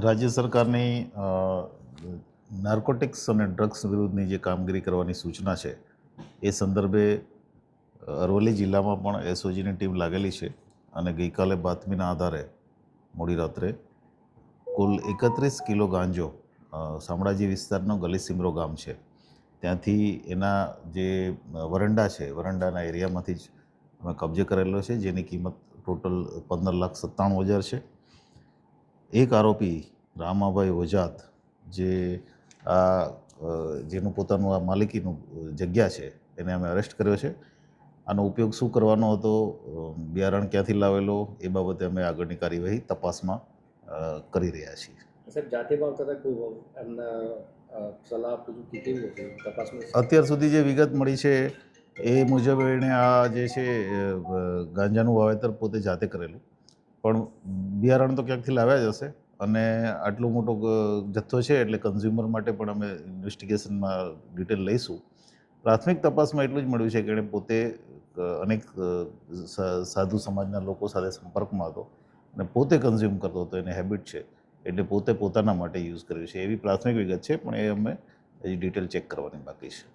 રાજ્ય સરકારની નાર્કોટિક્સ અને ડ્રગ્સ વિરુદ્ધની જે કામગીરી કરવાની સૂચના છે એ સંદર્ભે અરવલ્લી જિલ્લામાં પણ એસઓજીની ટીમ લાગેલી છે અને ગઈકાલે બાતમીના આધારે મોડી રાત્રે કુલ 31 કિલો ગાંજો શામળાજી વિસ્તારનો ગલીસિમરો ગામ છે ત્યાંથી એના જે વરંડાના એરિયામાંથી જ અમે કબજે કરેલો છે, જેની કિંમત ટોટલ 15,97,000 છે. એક આરોપી રામાભાઈ ઓજાત જે જેનું પોતાનું આ માલિકીનું જગ્યા છે એને અમે અરેસ્ટ કર્યો છે. આનો ઉપયોગ શું કરવાનો હતો, બિયારણ ક્યાંથી લાવેલો, એ બાબતે અમે આગળની કાર્યવાહી તપાસમાં કરી રહ્યા છીએ. સાહેબ, જાતે ભાવતા હતા કોઈ એમના સલાહ આપી કેવી હતી તપાસમાં? અત્યાર સુધી જે વિગત મળી છે એ મુજબ એણે આ જે છે ગાંજાનું વાવેતર પોતે જાતે કરેલું, પણ બિયારણ તો ક્યાંકથી લાવ્યા જ હશે અને આટલો મોટો જથ્થો છે એટલે કન્ઝ્યુમર માટે પણ અમે ઇન્વેસ્ટિગેશનમાં ડિટેલ લઈશું. પ્રાથમિક તપાસમાં એટલું જ મળ્યું છે કે એણે પોતે અનેક સાધુ સમાજના લોકો સાથે સંપર્કમાં હતો અને પોતે કન્ઝ્યુમ કરતો હતો, એને હેબિટ છે એટલે પોતે પોતાના માટે યુઝ કર્યું છે એવી પ્રાથમિક વિગત છે, પણ એ અમે હજી ડિટેલ ચેક કરવાની બાકી છે.